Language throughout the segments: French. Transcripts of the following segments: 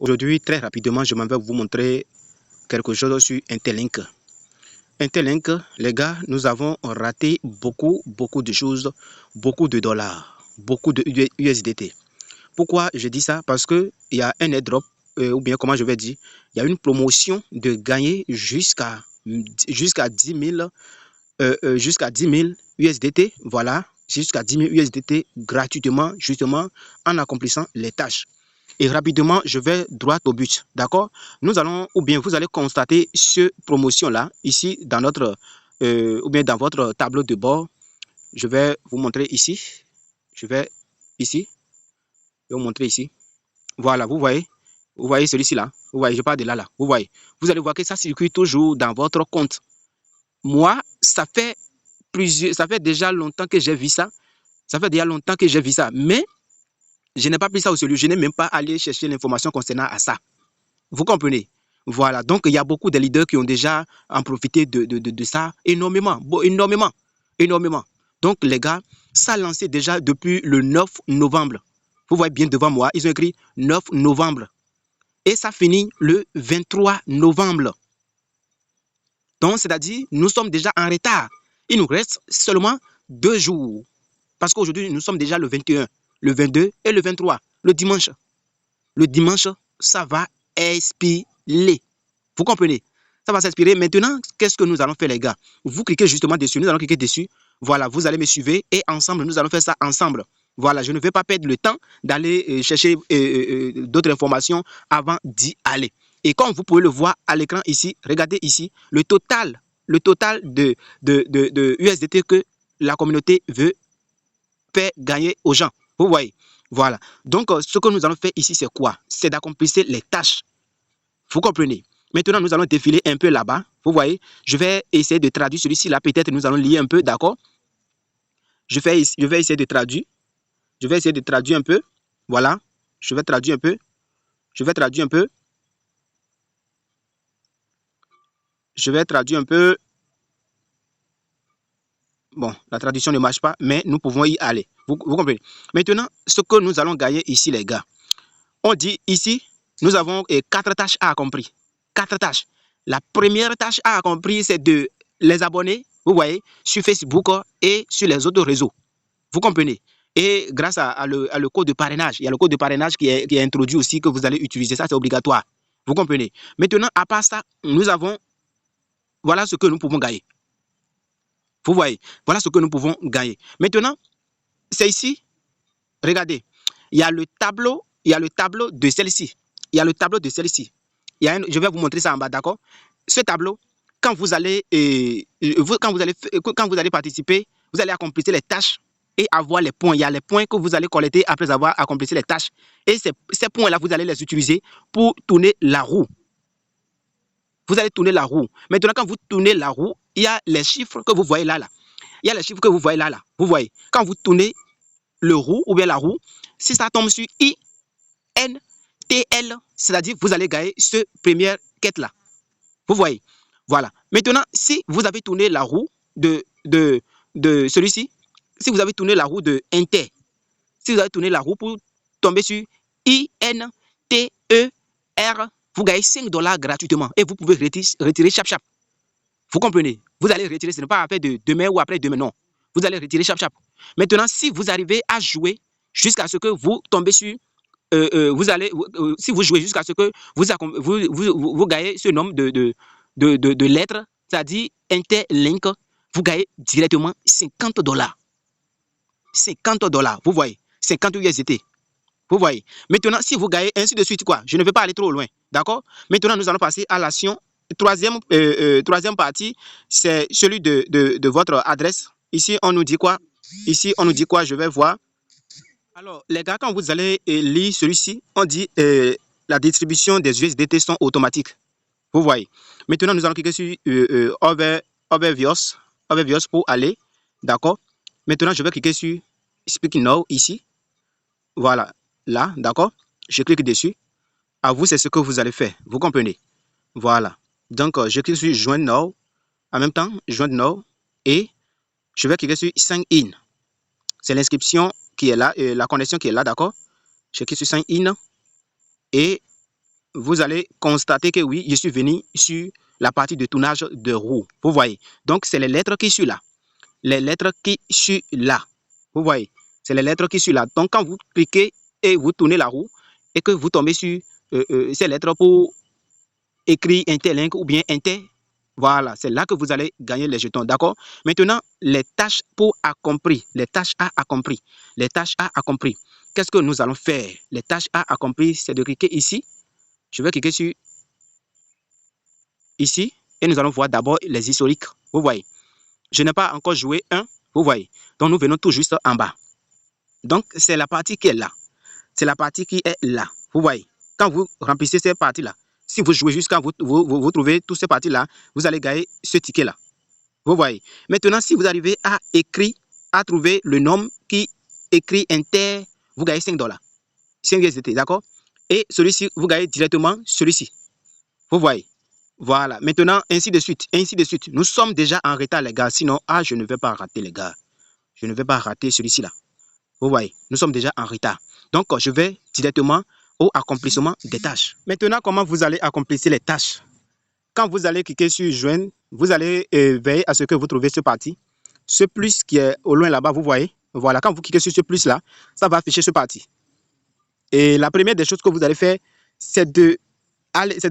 Aujourd'hui, très rapidement, je m'en vais vous montrer quelque chose sur Interlink. Interlink, les gars, nous avons raté beaucoup de choses, beaucoup de dollars, beaucoup de USDT. Pourquoi je dis ça? Parce qu'il y a un airdrop, ou bien comment je vais dire, il y a une promotion de gagner jusqu'à 10 000, jusqu'à 10 000 USDT, voilà, jusqu'à 10 000 USDT gratuitement, justement, en accomplissant les tâches. Et rapidement, je vais droit au but, d'accord? Nous allons, ou bien vous allez constater cette promotion-là, ici, dans notre, ou bien dans votre tableau de bord. Je vais vous montrer ici. Je vais ici. Je vais vous montrer ici. Voilà, vous voyez celui-ci là. Vous voyez, je parle de là. Vous voyez. Vous allez voir que ça circule toujours dans votre compte. Moi, ça fait déjà longtemps que j'ai vu ça. Ça fait déjà longtemps que j'ai vu ça. Mais je n'ai pas pris ça au sérieux. Je n'ai même pas allé chercher l'information concernant à ça. Vous comprenez? Voilà. Donc, il y a beaucoup de leaders qui ont déjà en profité de ça énormément. Bon, énormément. Donc, les gars, ça a lancé déjà depuis le 9 novembre. Vous voyez bien devant moi, ils ont écrit 9 novembre. Et ça finit le 23 novembre. Donc, c'est-à-dire, nous sommes déjà en retard. Il nous reste seulement 2 jours. Parce qu'aujourd'hui, nous sommes déjà le 21, le 22 et le 23, le dimanche. Le dimanche, ça va expirer. Vous comprenez? Ça va s'inspirer. Maintenant, qu'est-ce que nous allons faire, les gars? Vous cliquez justement dessus. Nous allons cliquer dessus. Voilà, vous allez me suivre et ensemble, nous allons faire ça ensemble. Voilà, je ne vais pas perdre le temps d'aller chercher d'autres informations avant d'y aller. Et comme vous pouvez le voir à l'écran ici, regardez ici, le total de USDT que la communauté veut faire gagner aux gens. Vous voyez? Voilà. Donc, ce que nous allons faire ici, c'est quoi? C'est d'accomplir les tâches. Vous comprenez? Maintenant, nous allons défiler un peu là-bas. Vous voyez? Je vais essayer de traduire celui-ci là. Peut-être nous allons lire un peu, d'accord? Je vais essayer de traduire. Je vais essayer de traduire un peu. Voilà. Je vais traduire un peu. Je vais traduire un peu. Je vais traduire un peu. Bon, la traduction ne marche pas, mais nous pouvons y aller. Vous comprenez? Maintenant, ce que nous allons gagner ici, les gars. On dit ici, nous avons 4 tâches à accomplir. 4 tâches. La première tâche à accomplir, c'est de les abonner, vous voyez, sur Facebook et sur les autres réseaux. Vous comprenez? Et grâce à le code de parrainage, il y a le code de parrainage qui est introduit aussi, que vous allez utiliser. Ça, c'est obligatoire. Vous comprenez? Maintenant, à part ça, nous avons, voilà ce que nous pouvons gagner. Vous voyez? Voilà ce que nous pouvons gagner. Maintenant, c'est ici, regardez, il y a le tableau de celle-ci. Il y a le tableau de celle-ci. Je vais vous montrer ça en bas, d'accord? Ce tableau, quand vous allez participer, vous allez accomplir les tâches et avoir les points. Il y a les points que vous allez collecter après avoir accompli les tâches. Et ces points-là, vous allez les utiliser pour tourner la roue. Vous allez tourner la roue. Maintenant, quand vous tournez la roue, il y a les chiffres que vous voyez là. Il y a les chiffres que vous voyez là. Vous voyez, quand vous tournez le roue ou bien la roue, si ça tombe sur INTL, c'est-à-dire vous allez gagner ce première quête-là. Vous voyez? Voilà. Maintenant, si vous avez tourné la roue de celui-ci, si vous avez tourné la roue de Inter, si vous avez tourné la roue pour tomber sur INTER, vous gagnez 5 $ gratuitement et vous pouvez retirer chap. Vous comprenez? Vous allez retirer, ce n'est pas à faire de demain ou après-demain, non. Vous allez retirer chap. Maintenant, si vous arrivez à jouer jusqu'à ce que vous tombez sur, si vous jouez jusqu'à ce que vous gagnez ce nombre de lettres, c'est-à-dire Interlink, vous gagnez directement 50 $. 50 $, vous voyez, 50 USDT. Vous voyez. Maintenant, si vous gagnez ainsi de suite, quoi, je ne vais pas aller trop loin, d'accord? Maintenant, nous allons passer à l'action. Troisième partie, c'est celui de votre adresse. Ici, on nous dit quoi? Ici, on nous dit quoi? Je vais voir. Alors, les gars, quand vous allez lire celui-ci, on dit la distribution des USDT sont automatiques. Vous voyez. Maintenant, nous allons cliquer sur Overviews pour aller. D'accord? Maintenant, je vais cliquer sur Speak Now ici. Voilà. Là, d'accord? Je clique dessus. À vous, c'est ce que vous allez faire. Vous comprenez? Voilà. Donc, je clique sur Join Now. En même temps, Join Now. Et je vais cliquer sur Sign In. C'est l'inscription qui est là, la connexion qui est là, d'accord? Je clique sur Sign In. Et vous allez constater que oui, je suis venu sur la partie de tournage de roue. Vous voyez. Donc, c'est les lettres qui sont là. Les lettres qui sont là. Vous voyez. C'est les lettres qui sont là. Donc, quand vous cliquez et vous tournez la roue et que vous tombez sur ces lettres pour écrire Interlink ou bien Inter, voilà, c'est là que vous allez gagner les jetons. D'accord? Maintenant, les tâches pour accomplir. Les tâches à accomplir. Les tâches à accomplir. Qu'est-ce que nous allons faire? Les tâches à accomplir, c'est de cliquer ici. Je vais cliquer sur ici et nous allons voir d'abord les historiques. Vous voyez, je n'ai pas encore joué un. Vous voyez, donc nous venons tout juste en bas. Donc c'est la partie qui est là. C'est la partie qui est là. Vous voyez, quand vous remplissez cette partie-là, si vous jouez jusqu'à vous trouvez toutes ces parties-là, vous allez gagner ce ticket-là. Vous voyez. Maintenant, si vous arrivez à écrire, à trouver le nom qui écrit Inter, vous gagnez $5. 5 USDT, d'accord? Et celui-ci, vous gagnez directement celui-ci. Vous voyez. Voilà. Maintenant, ainsi de suite. Ainsi de suite. Nous sommes déjà en retard, les gars. Sinon, je ne vais pas rater, les gars. Je ne vais pas rater celui-ci là. Vous voyez. Nous sommes déjà en retard. Donc, je vais directement au accomplissement des tâches. Maintenant, comment vous allez accomplir les tâches? Quand vous allez cliquer sur joindre, vous allez veiller à ce que vous trouvez ce parti. Ce plus qui est au loin là-bas, vous voyez. Voilà. Quand vous cliquez sur ce plus là, ça va afficher ce parti. Et la première des choses que vous allez faire, c'est de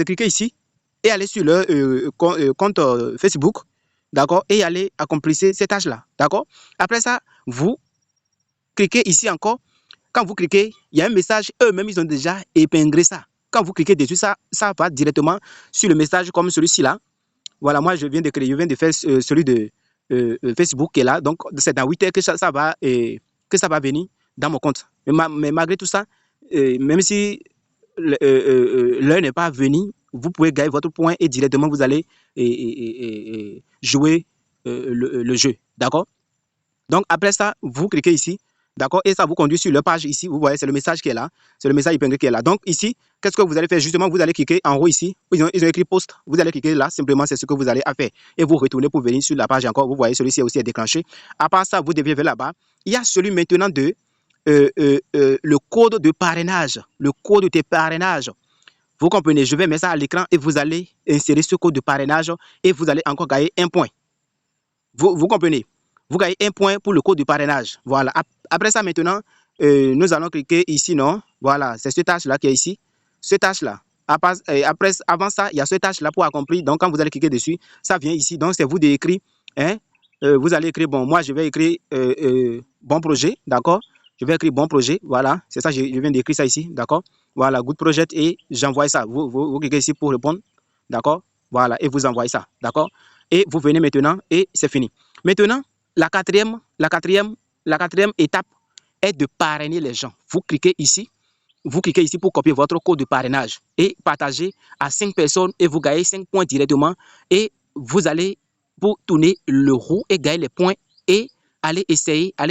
cliquer ici et aller sur le compte Facebook, d'accord, et aller accomplir ces tâches-là, d'accord. Après ça, vous cliquez ici encore. Quand vous cliquez, il y a un message, eux-mêmes, ils ont déjà épinglé ça. Quand vous cliquez dessus, ça va directement sur le message comme celui-ci là. Voilà, moi, je viens de faire celui de Facebook qui est là. Donc, c'est dans 8 heures que ça va venir dans mon compte. Mais malgré tout ça, même si l'heure n'est pas venue, vous pouvez gagner votre point et directement vous allez jouer le jeu. D'accord? Donc après ça, vous cliquez ici. D'accord? Et ça vous conduit sur leur page ici. Vous voyez, c'est le message qui est là. C'est le message épinglé qui est là. Donc ici, qu'est-ce que vous allez faire? Justement, vous allez cliquer en haut ici. Ils ont écrit post. Vous allez cliquer là. Simplement, c'est ce que vous allez faire. Et vous retournez pour venir sur la page encore. Vous voyez, celui-ci aussi est déclenché. À part ça, vous devez vers là-bas. Il y a celui maintenant de le code de parrainage. Le code de parrainage. Vous comprenez? Je vais mettre ça à l'écran et vous allez insérer ce code de parrainage et vous allez encore gagner un point. Vous comprenez? Vous gagnez un point pour le code de parrainage. Voilà. Après ça, maintenant, nous allons cliquer ici, non? Voilà, c'est ce tâche-là qui est ici. Ce tâche-là. Avant ça, il y a ce tâche-là pour accomplir. Donc, quand vous allez cliquer dessus, ça vient ici. Donc, c'est vous d'écrire. Hein? Vous allez écrire, bon, moi, je vais écrire bon projet, d'accord? Je vais écrire bon projet, voilà. C'est ça, je viens d'écrire ça ici, d'accord? Voilà, good project et j'envoie ça. Vous cliquez ici pour répondre, d'accord? Voilà, et vous envoyez ça, d'accord? Et vous venez maintenant et c'est fini. Maintenant, la quatrième étape est de parrainer les gens. Vous cliquez ici pour copier votre code de parrainage et partager à 5 personnes et vous gagnez 5 points directement et vous allez pour tourner le roue et gagner les points et allez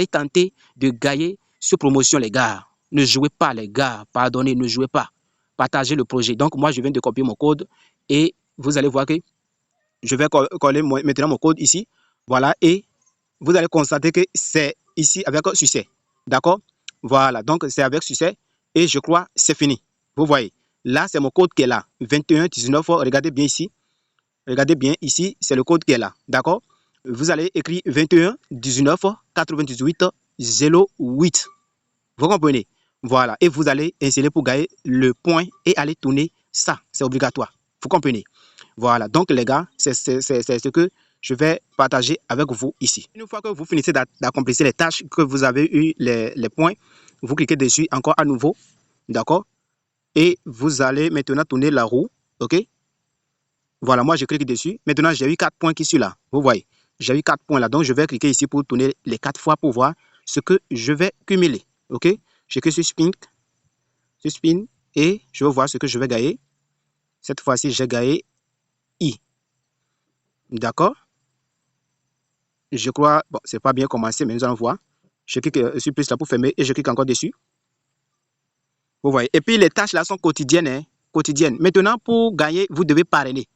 tenter de gagner cette promotion, les gars. Ne jouez pas, les gars. Pardonnez, ne jouez pas. Partagez le projet. Donc, moi, je viens de copier mon code et vous allez voir que je vais coller maintenant mon code ici. Voilà, et vous allez constater que c'est ici avec succès. D'accord? Voilà, donc c'est avec succès et je crois que c'est fini. Vous voyez, là, c'est mon code qui est là. 2119, regardez bien ici. Regardez bien ici, c'est le code qui est là. D'accord? Vous allez écrire 21 19 98 08. Vous comprenez? Voilà. Et vous allez insérer pour gagner le point et aller tourner ça. C'est obligatoire. Vous comprenez? Voilà. Donc, les gars, c'est ce que je vais partager avec vous ici. Une fois que vous finissez d'accomplir les tâches, que vous avez eu les points, vous cliquez dessus encore à nouveau. D'accord? Et vous allez maintenant tourner la roue. OK? Voilà, moi, je clique dessus. Maintenant, j'ai eu 4 points qui sont là. Vous voyez? J'ai eu 4 points là. Donc, je vais cliquer ici pour tourner les 4 fois pour voir ce que je vais cumuler. OK? Je clique sur spin et je vais voir ce que je vais gagner. Cette fois-ci, j'ai gagné I. D'accord? Je crois, bon, c'est pas bien commencé, mais nous allons voir. Je clique sur plus là pour fermer et je clique encore dessus. Vous voyez? Et puis, les tâches là sont quotidiennes. Hein? Quotidiennes. Maintenant, pour gagner, vous devez parrainer.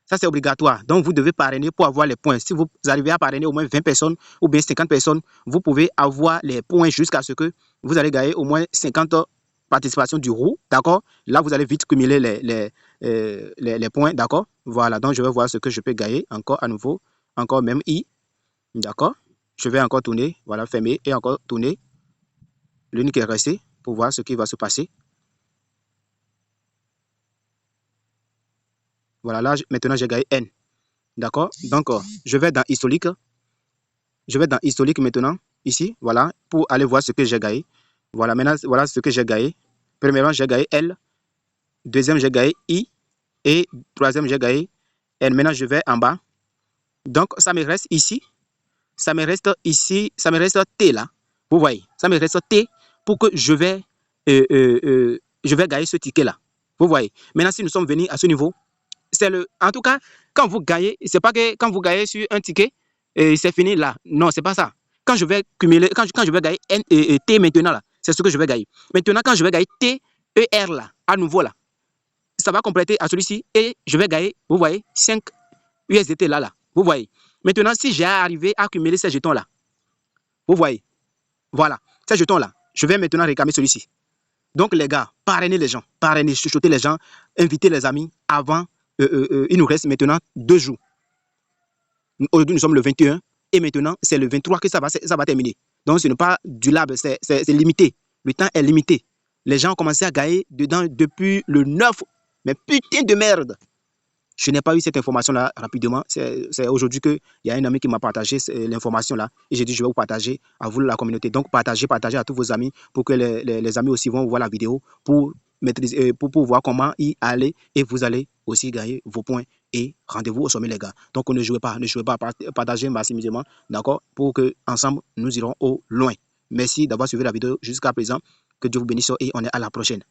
Ça, c'est obligatoire. Donc, vous devez parrainer pour avoir les points. Si vous arrivez à parrainer au moins 20 personnes ou bien 50 personnes, vous pouvez avoir les points jusqu'à ce que vous allez gagner au moins 50 participation du roux, d'accord? Là, vous allez vite cumuler les points, d'accord? Voilà, donc je vais voir ce que je peux gagner encore à nouveau, encore même I, d'accord? Je vais encore tourner, voilà, fermer et encore tourner l'une qui est restée pour voir ce qui va se passer. Voilà, là, maintenant, j'ai gagné N, d'accord? Donc, je vais dans historique. Je vais dans historique maintenant, ici, voilà, pour aller voir ce que j'ai gagné. Voilà, maintenant, voilà ce que j'ai gagné. Premièrement, j'ai gagné L. Deuxième, j'ai gagné I. Et troisième, j'ai gagné N. Maintenant, je vais en bas. Donc, ça me reste ici. Ça me reste ici. Ça me reste T là. Vous voyez, ça me reste T pour que je vais gagner ce ticket là. Vous voyez. Maintenant, si nous sommes venus à ce niveau, c'est le. En tout cas, quand vous gagnez, c'est pas que quand vous gagnez sur un ticket, c'est fini là. Non, c'est pas ça. Quand je vais cumuler, quand je vais gagner N et T maintenant là, c'est ce que je vais gagner. Maintenant, quand je vais gagner T, E, R là, à nouveau là, ça va compléter à celui-ci et je vais gagner, vous voyez, 5 USDT là. Vous voyez. Maintenant, si j'ai arrivé à cumuler ces jetons là, vous voyez, voilà, ces jetons là, je vais maintenant réclamer celui-ci. Donc les gars, parrainez les gens, parrainez, chuchotez les gens, invitez les amis avant. Il nous reste maintenant 2 jours. Aujourd'hui, nous sommes le 21 et maintenant, c'est le 23 que ça va terminer. Donc, ce n'est pas durable, c'est limité. Le temps est limité. Les gens ont commencé à gagner dedans depuis le 9. Mais putain de merde! Je n'ai pas eu cette information-là rapidement. C'est aujourd'hui qu'il y a un ami qui m'a partagé l'information-là. Et j'ai dit, je vais vous partager à vous, la communauté. Donc, partagez à tous vos amis pour que les amis aussi vont voir la vidéo pour voir comment y aller. Et vous allez aussi gagner vos points. Et rendez-vous au sommet, les gars. Donc, ne jouez pas, partagez maximisement, d'accord, pour que ensemble nous irons au loin. Merci d'avoir suivi la vidéo jusqu'à présent. Que Dieu vous bénisse et on est à la prochaine.